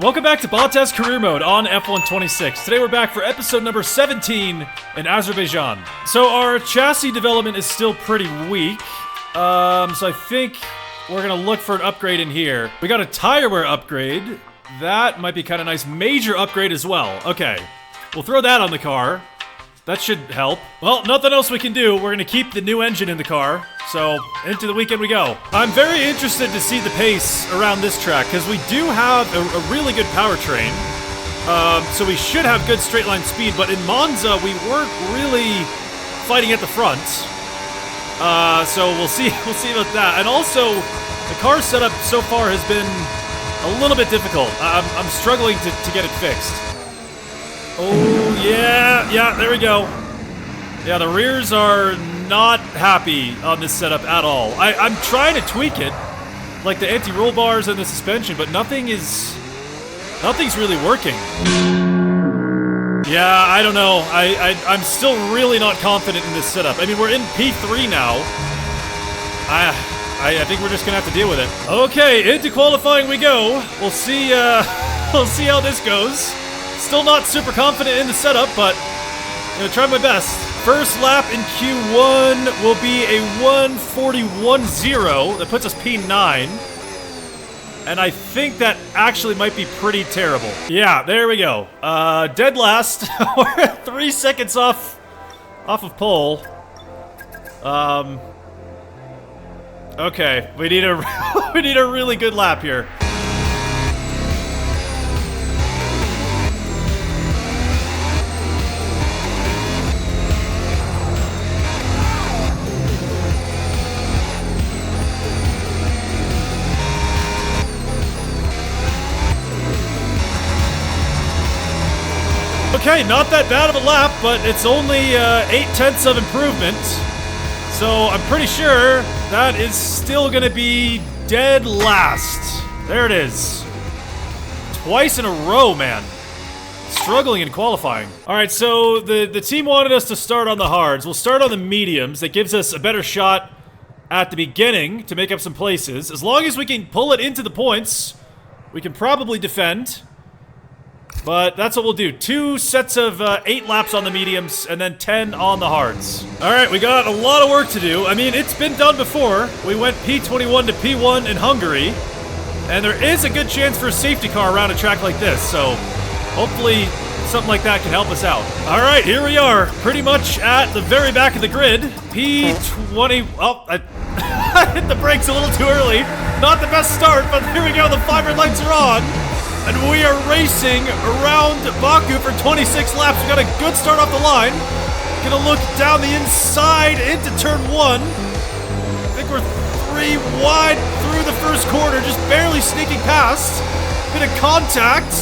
Welcome back to Bottas Career Mode on F126. Today we're back for episode number 17 in Azerbaijan. So our chassis development is still pretty weak. So I think we're gonna look for an upgrade in here. We got a tire wear upgrade. That might be kind of nice. Major upgrade as well. Okay, we'll throw that on the car. That should help. Well, nothing else we can do. We're gonna keep the new engine in the car. So, into the weekend we go. I'm very interested to see the pace around this track, because we do have a really good powertrain. So we should have good straight line speed, but in Monza, we weren't really fighting at the front. So we'll see about that. And also, the car setup so far has been a little bit difficult. I'm struggling to get it fixed. Oh, yeah, there we go. Yeah, the rears are not happy on this setup at all. I'm trying to tweak it, like the anti-roll bars and the suspension, but nothing's really working. Yeah, I don't know. I'm still really not confident in this setup. I mean, we're in P3 now. I think we're just gonna have to deal with it. Okay, into qualifying we go. We'll see how this goes. Still not super confident in the setup, but I'm gonna try my best. First lap in Q1 will be a 1:41.0. That puts us P9. And I think that actually might be pretty terrible. Yeah, there we go. Dead last. We're 3 seconds off of pole. Okay, we need a really good lap here. Okay, not that bad of a lap, but it's only 0.8 of improvement. So I'm pretty sure that is still gonna be dead last. There it is. Twice in a row, man. Struggling in qualifying. All right, so the team wanted us to start on the hards. We'll start on the mediums. That gives us a better shot at the beginning to make up some places. As long as we can pull it into the points, we can probably defend. But that's what we'll do. 2 sets of 8 laps on the mediums, and then 10 on the hards. Alright, we got a lot of work to do. I mean, it's been done before. We went P21 to P1 in Hungary. And there is a good chance for a safety car around a track like this, so hopefully something like that can help us out. Alright, here we are. Pretty much at the very back of the grid. P20... Oh, I hit the brakes a little too early. Not the best start, but here we go. The 5 red lights are on. And we are racing around Baku for 26 laps. We got a good start off the line. Gonna look down the inside into turn 1. I think we're 3 wide through the first corner, just barely sneaking past. Bit of contact.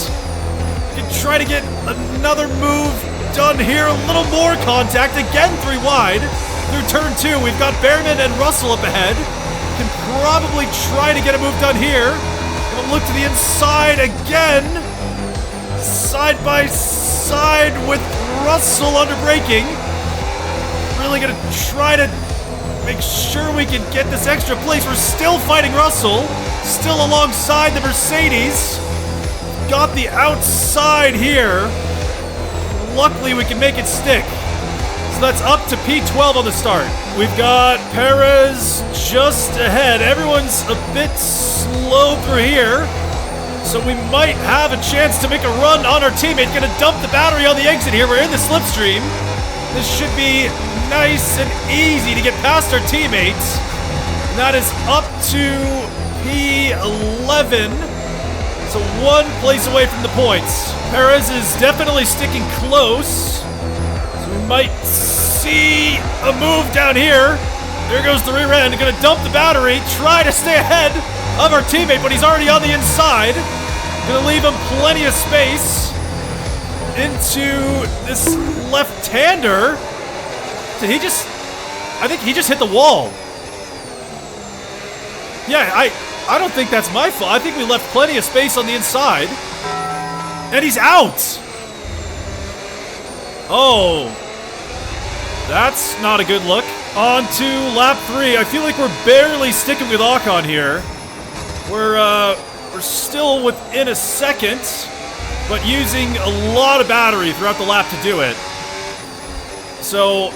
Can try to get another move done here. A little more contact. Again, 3 wide through turn 2. We've got Behrman and Russell up ahead. Can probably try to get a move done here. Look to the inside again. Side by side with Russell under braking. Really gonna try to make sure we can get this extra place. We're still fighting Russell. Still alongside the Mercedes. Got the outside here. Luckily we can make it stick. So that's up to P12 on the start. We've got Perez just ahead. Everyone's a bit slow through here. So we might have a chance to make a run on our teammate. Gonna dump the battery on the exit here. We're in the slipstream. This should be nice and easy to get past our teammates. And that is up to P11. So 1 place away from the points. Perez is definitely sticking close. We might see a move down here. There goes the rear end. Gonna dump the battery, try to stay ahead of our teammate, but he's already on the inside. Gonna leave him plenty of space into this left-hander. Did he just... I think he just hit the wall. Yeah, I don't think that's my fault. I think we left plenty of space on the inside. And he's out! Oh. That's not a good look. On to lap 3. I feel like we're barely sticking with Ocon here. We're We're still within a second, but using a lot of battery throughout the lap to do it. So,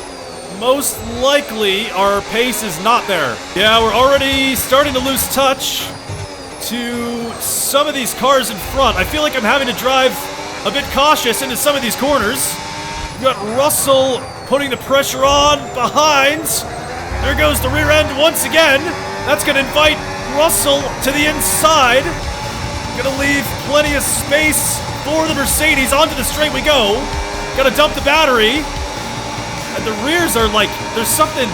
most likely, our pace is not there. Yeah, we're already starting to lose touch to some of these cars in front. I feel like I'm having to drive a bit cautious into some of these corners. We've got Russell putting the pressure on behind. There goes the rear end once again. That's going to invite Russell to the inside. Going to leave plenty of space for the Mercedes. Onto the straight we go. Got to dump the battery. And the rears are like, there's something,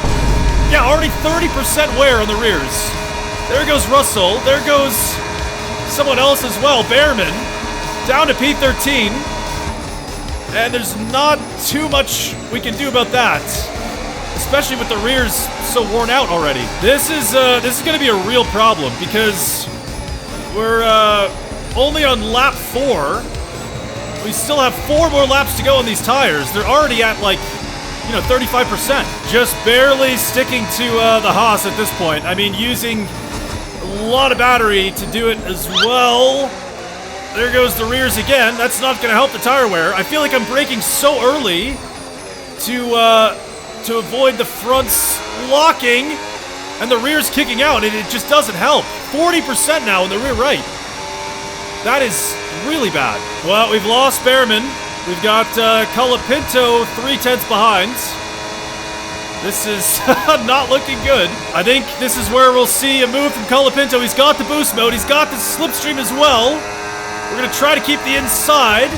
yeah, already 30% wear on the rears. There goes Russell. There goes someone else as well, Behrman, down to P13. And there's not too much we can do about that, especially with the rears so worn out already. This is going to be a real problem because we're only on lap 4. We still have 4 more laps to go on these tires. They're already at like, 35%. Just barely sticking to the Haas at this point. I mean, using a lot of battery to do it as well. There goes the rears again. That's not going to help the tire wear. I feel like I'm braking so early to avoid the fronts locking and the rears kicking out, and it just doesn't help. 40% now in the rear right. That is really bad. Well, we've lost Behrman. We've got Colapinto 3/10 behind. This is not looking good. I think this is where we'll see a move from Colapinto. He's got the boost mode. He's got the slipstream as well. We're going to try to keep the inside.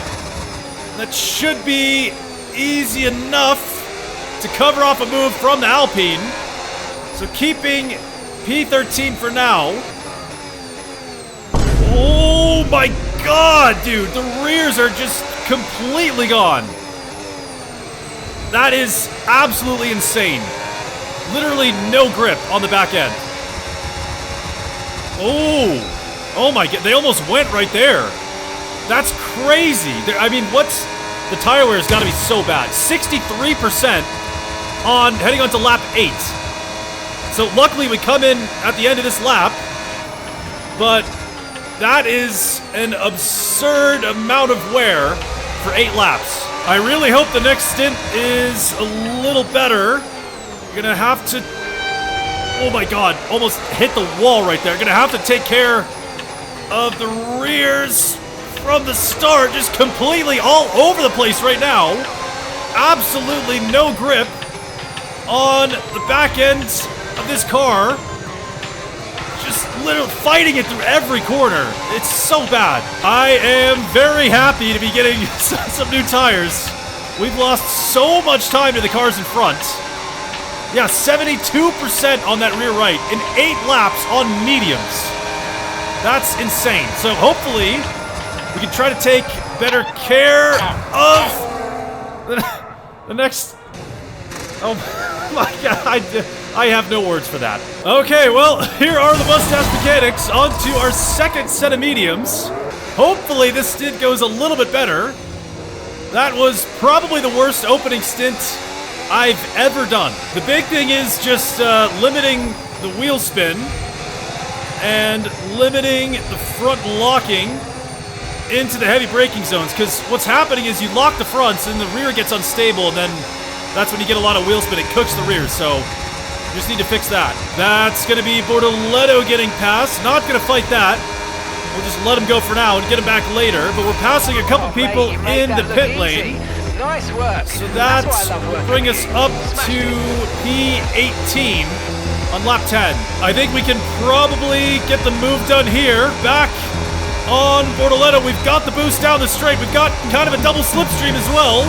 That should be easy enough to cover off a move from the Alpine. So keeping P13 for now. Oh my god, dude. The rears are just completely gone. That is absolutely insane. Literally no grip on the back end. Oh my god, they almost went right there. That's crazy. I mean, what's the tire wear has got to be so bad. 63% on heading on to lap 8. So luckily we come in at the end of this lap, but that is an absurd amount of wear for 8 laps. I really hope the next stint is a little better. You're gonna have to, oh my god, almost hit the wall right there. Gonna have to take care of the rears from the start, just completely all over the place right now. Absolutely no grip on the back end of this car. Just literally fighting it through every corner. It's so bad. I am very happy to be getting some new tires. We've lost so much time to the cars in front. Yeah, 72% on that rear right in 8 laps on mediums. That's insane. So hopefully we can try to take better care of the next... Oh my god, I have no words for that. Okay, well, here are the mustache mechanics onto our second set of mediums. Hopefully this stint goes a little bit better. That was probably the worst opening stint I've ever done. The big thing is just limiting the wheel spin and limiting the front locking into the heavy braking zones, because what's happening is you lock the fronts and the rear gets unstable, and then that's when you get a lot of wheel spin. It cooks the rear, so you just need to fix that. That's going to be Bortoleto getting past. Not going to fight that. We'll just let him go for now and get him back later, but we're passing a couple people in the pit lane. Nice work. So that will bring us up to P18 on lap 10. I think we can probably get the move done here. Back on Bortoleto, we've got the boost down the straight. We've got kind of a double slipstream as well.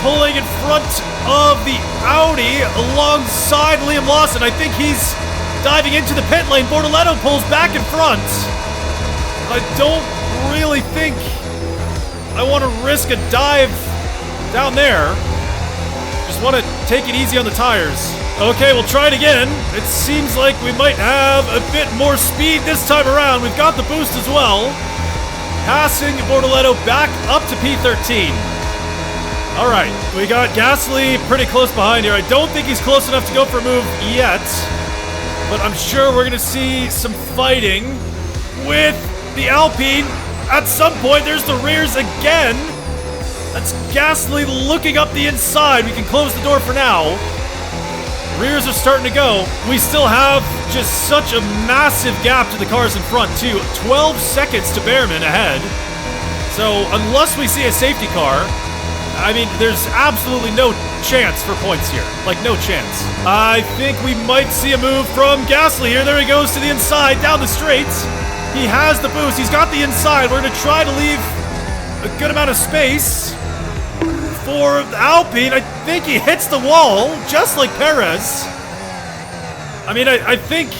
Pulling in front of the Audi alongside Liam Lawson. I think he's diving into the pit lane. Bortoleto pulls back in front. I don't really think I want to risk a dive down there. Just want to take it easy on the tires. Okay, we'll try it again. It seems like we might have a bit more speed this time around. We've got the boost as well. Passing Bortoleto back up to P13. All right, we got Gasly pretty close behind here. I don't think he's close enough to go for a move yet, but I'm sure we're going to see some fighting with the Alpine. At some point, there's the rears again. That's Gasly looking up the inside. We can close the door for now. Rears are starting to go. We still have just such a massive gap to the cars in front, too. 12 seconds to Behrman ahead. So, unless we see a safety car, I mean, there's absolutely no chance for points here. Like, no chance. I think we might see a move from Gasly here. There he goes to the inside, down the straights. He has the boost. He's got the inside. We're going to try to leave a good amount of space for the Alpine. I think he hits the wall, just like Perez. I mean, I think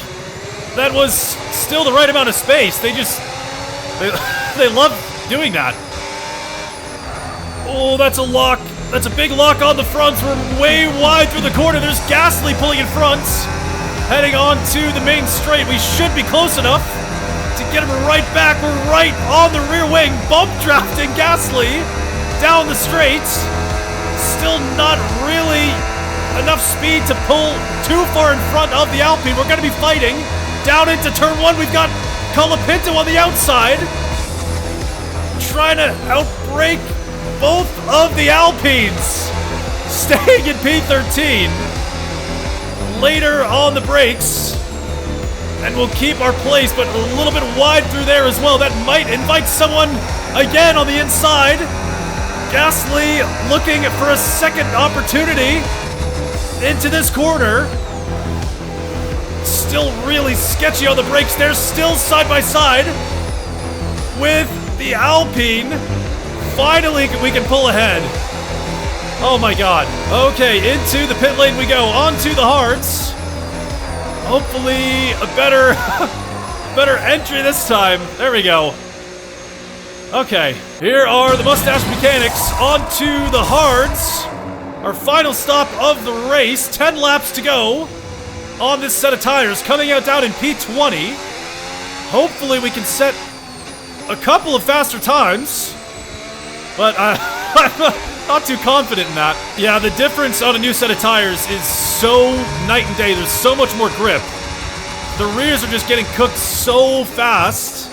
that was still the right amount of space. They love doing that. Oh, that's a lock. That's a big lock on the fronts. We're way wide through the corner. There's Gasly pulling in front. Heading on to the main straight. We should be close enough to get him right back. We're right on the rear wing. Bump drafting Gasly down the straight. Still not really enough speed to pull too far in front of the Alpine. We're going to be fighting down into turn one. We've got Colapinto on the outside, trying to outbrake both of the Alpines. Staying in P13. Later on the brakes. And we'll keep our place, but a little bit wide through there as well. That might invite someone again on the inside. Gasly looking for a second opportunity into this corner. Still really sketchy on the brakes. They're still side by side with the Alpine. Finally, we can pull ahead. Oh my god. Okay, into the pit lane we go. Onto the hards. Hopefully a better better entry this time. There we go. Okay, here are the mustache mechanics onto the hards. Our final stop of the race. 10 laps to go on this set of tires. Coming out down in P20. Hopefully we can set a couple of faster times. But I'm not too confident in that. Yeah, the difference on a new set of tires is so night and day. There's so much more grip. The rears are just getting cooked so fast.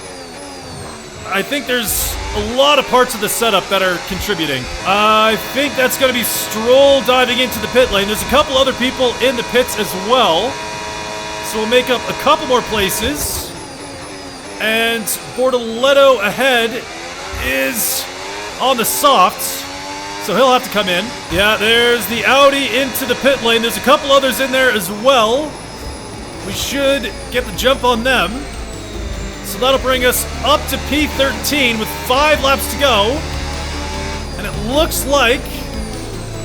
I think there's a lot of parts of the setup that are contributing. I think that's going to be Stroll diving into the pit lane. There's a couple other people in the pits as well. So we'll make up a couple more places. And Bortoletto ahead is on the softs, so he'll have to come in. Yeah, there's the Audi into the pit lane. There's a couple others in there as well. We should get the jump on them. So that'll bring us up to P13 with 5 laps to go. And it looks like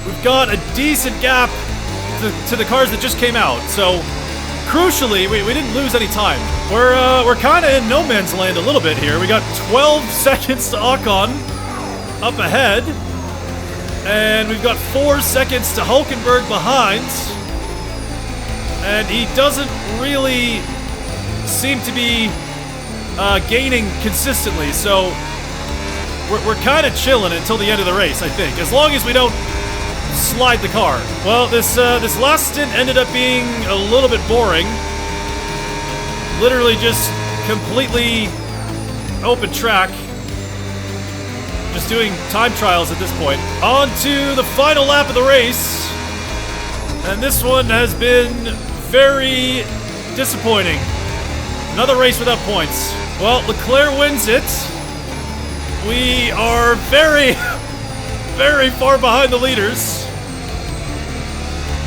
we've got a decent gap to the cars that just came out. So crucially, we didn't lose any time. We're kind of in no man's land a little bit here. We got 12 seconds to Ocon up ahead, and we've got 4 seconds to Hulkenberg behind, and he doesn't really seem to be gaining consistently, so we're kind of chilling until the end of the race, I think, as long as we don't slide the car. Well, this last stint ended up being a little bit boring. Literally just completely open track. Just doing time trials at this point. On to the final lap of the race. And this one has been very disappointing. Another race without points. Well, Leclerc wins it. We are very, very far behind the leaders.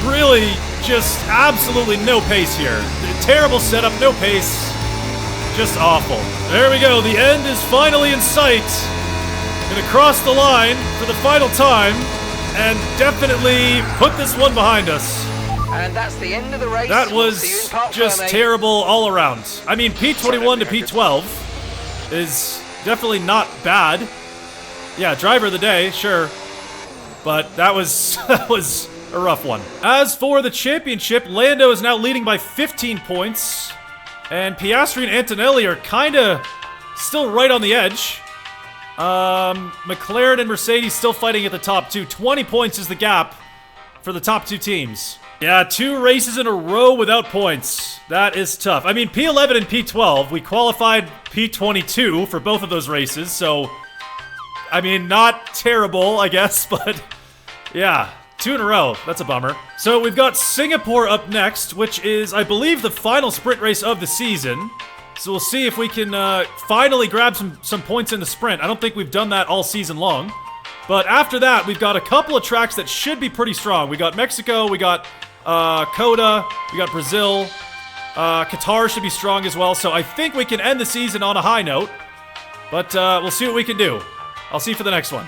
Really, just absolutely no pace here. Terrible setup, no pace. Just awful. There we go. The end is finally in sight. Gonna cross the line for the final time and definitely put this one behind us. And that's the end of the race. That was just terrible all around. I mean, P21 to P12 is definitely not bad. Yeah, driver of the day, sure. But that was a rough one. As for the championship, Lando is now leading by 15 points. And Piastri and Antonelli are kind of still right on the edge. McLaren and Mercedes still fighting at the top two. 20 points is the gap for the top two teams. Yeah, 2 races in a row without points. That is tough. I mean, P11 and P12, we qualified P22 for both of those races, so... I mean, not terrible, I guess, but... Yeah, 2 in a row. That's a bummer. So we've got Singapore up next, which is, I believe, the final sprint race of the season. So we'll see if we can finally grab some points in the sprint. I don't think we've done that all season long. But after that, we've got a couple of tracks that should be pretty strong. We got Mexico, we got Coda, we got Brazil. Qatar should be strong as well. So I think we can end the season on a high note. But we'll see what we can do. I'll see you for the next one.